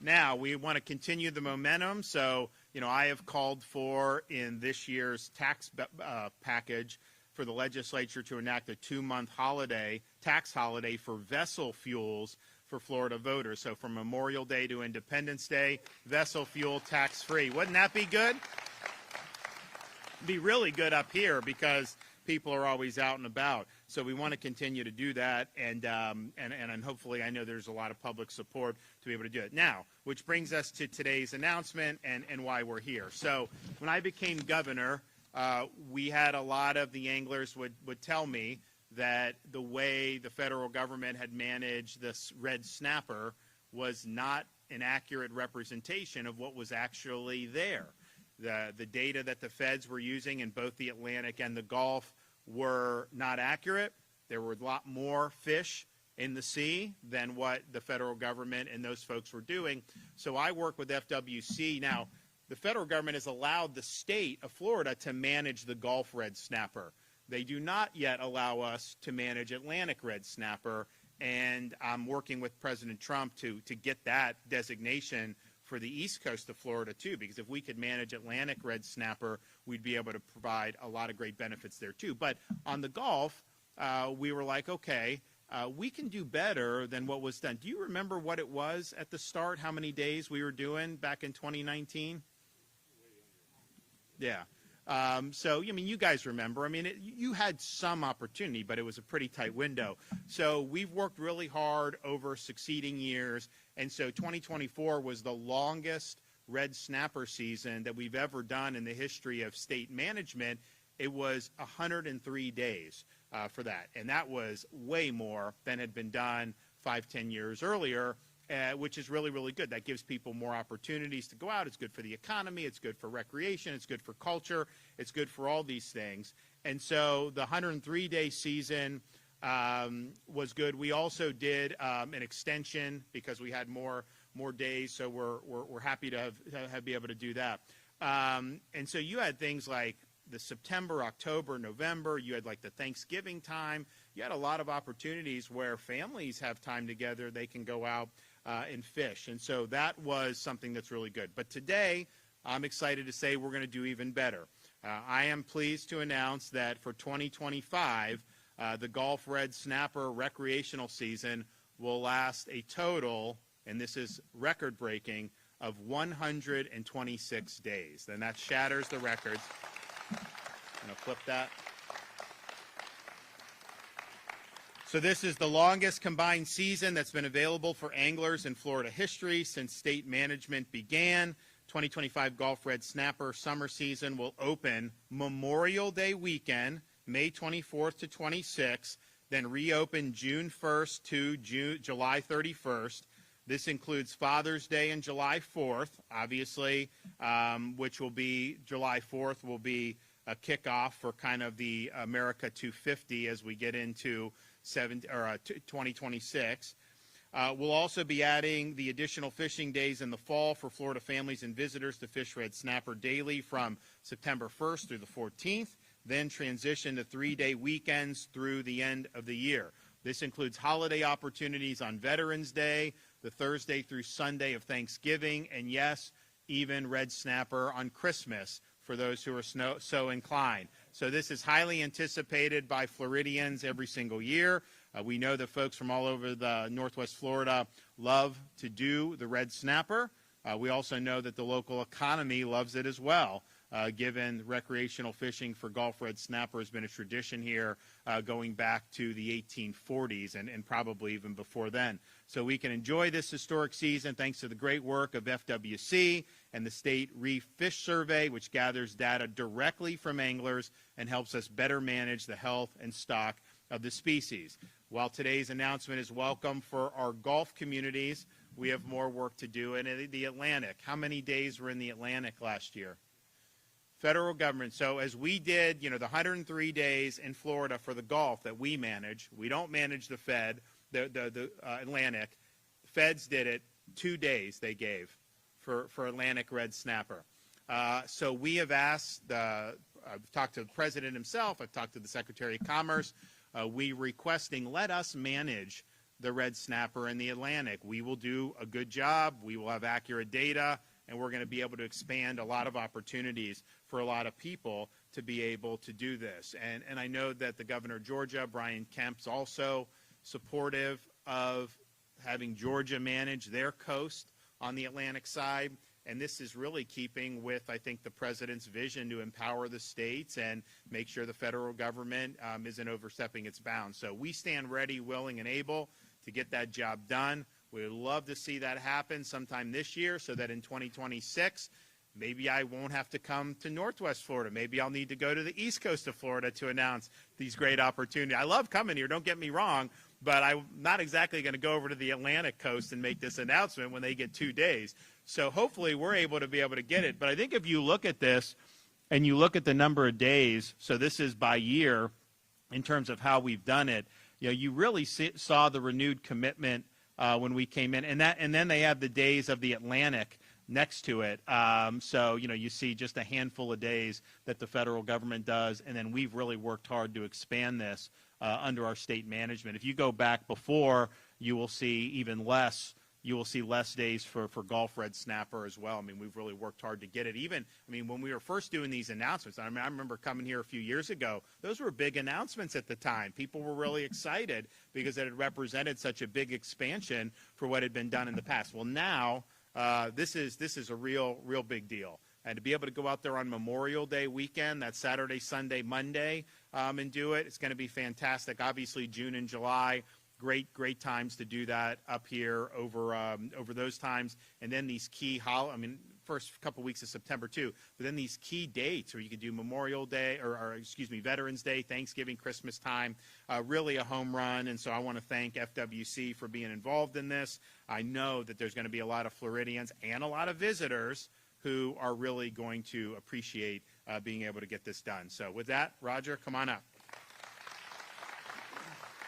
Now, we want to continue the momentum. So, I have called for in this year's tax package for the legislature to enact a 2-month tax holiday for vessel fuels for Florida voters. So from Memorial Day to Independence Day, vessel fuel tax-free. Wouldn't that be good? Be really good up here because people are always out and about. So we want to continue to do that, and hopefully I know there's a lot of public support to be able to do it. Now, which brings us to today's announcement and why we're here. So when I became governor, we had a lot of the anglers would tell me that the way the federal government had managed this red snapper was not an accurate representation of what was actually there. The data that the feds were using in both the Atlantic and the Gulf were not accurate. There were a lot more fish in the sea than what the federal government and those folks were doing. So I work with FWC. Now, the federal government has allowed the state of Florida to manage the Gulf red snapper. They do not yet allow us to manage Atlantic red snapper, and I'm working with President Trump to get that designation for the east coast of Florida too, because if we could manage Atlantic red snapper, we'd be able to provide a lot of great benefits there too. But on the Gulf, we were like, okay, we can do better than what was done. Do you remember what it was at the start, how many days we were doing back in 2019? Yeah. So, you guys remember. You had some opportunity, but it was a pretty tight window. So we've worked really hard over succeeding years, and so 2024 was the longest red snapper season that we've ever done in the history of state management. It was 103 days for that, and that was way more than had been done 5-10 years earlier. Which is really, really good. That gives people more opportunities to go out. It's good for the economy. It's good for recreation. It's good for culture. It's good for all these things. And so the 103-day season was good. We also did an extension because we had more days, so we're happy to be able to do that. And so you had things like the September, October, November. You had like the Thanksgiving time. You had a lot of opportunities where families have time together. They can go out and fish. And so that was something that's really good. But today, I'm excited to say we're going to do even better. I am pleased to announce that for 2025, the Gulf Red Snapper recreational season will last a total, and this is record-breaking, of 126 days. And that shatters the records. I'm going to flip that. So this is the longest combined season that's been available for anglers in Florida history since state management began. 2025 Gulf Red Snapper summer season will open Memorial Day weekend, May 24th to 26th, then reopen June 1st to July 31st. This includes Father's Day and July 4th, obviously, which will be July 4th will be a kickoff for kind of the America 250 as we get into 2026. We'll also be adding the additional fishing days in the fall for Florida families and visitors to fish red snapper daily from September 1st through the 14th, then transition to 3-day weekends through the end of the year. This includes holiday opportunities on Veterans Day, the Thursday through Sunday of Thanksgiving, and yes, even red snapper on Christmas for those who are so inclined. So this is highly anticipated by Floridians every single year. We know that folks from all over the Northwest Florida love to do the red snapper. We also know that the local economy loves it as well, given recreational fishing for Gulf red snapper has been a tradition here going back to the 1840s and probably even before then. So we can enjoy this historic season thanks to the great work of FWC and the State Reef Fish Survey, which gathers data directly from anglers and helps us better manage the health and stock of the species. While today's announcement is welcome for our Gulf communities, we have more work to do in the Atlantic. How many days were in the Atlantic last year? Federal government. So as we did, the 103 days in Florida for the Gulf that we manage, we don't manage the Fed, the Atlantic. Feds did it 2 days they gave for Atlantic red snapper. So we have asked, I've talked to the president himself, I've talked to the Secretary of Commerce, we requesting let us manage the red snapper in the Atlantic. We will do a good job. We will have accurate data, and we're going to be able to expand a lot of opportunities for a lot of people to be able to do this. And I know that the governor of Georgia, Brian Kemp's also supportive of having Georgia manage their coast on the Atlantic side. And this is really keeping with, I think, the president's vision to empower the states and make sure the federal government isn't overstepping its bounds. So we stand ready, willing, and able to get that job done. We would love to see that happen sometime this year so that in 2026, maybe I won't have to come to Northwest Florida. Maybe I'll need to go to the East Coast of Florida to announce these great opportunities. I love coming here, don't get me wrong, but I'm not exactly going to go over to the Atlantic coast and make this announcement when they get 2 days. So hopefully we're able to get it. But I think if you look at this and you look at the number of days, so this is by year in terms of how we've done it, you really saw the renewed commitment when we came in. And then they have the days of the Atlantic next to it. So, you see just a handful of days that the federal government does, and then we've really worked hard to expand this under our state management. If you go back before, you will see even less. You will see less days for Gulf red snapper as well. I mean, we've really worked hard to get it. When we were first doing these announcements, I remember coming here a few years ago, those were big announcements at the time. People were really excited because it had represented such a big expansion for what had been done in the past. Well, now this is a real big deal. And to be able to go out there on Memorial Day weekend, that Saturday, Sunday, Monday, and do it, it's going to be fantastic. Obviously, June and July, great times to do that up here over those times. And then these key first couple weeks of September too, but then these key dates where you could do Memorial Day or Veterans Day, Thanksgiving, Christmas time, really a home run. And so I want to thank FWC for being involved in this. I know that there's going to be a lot of Floridians and a lot of visitors who are really going to appreciate being able to get this done. So with that, Roger, come on up.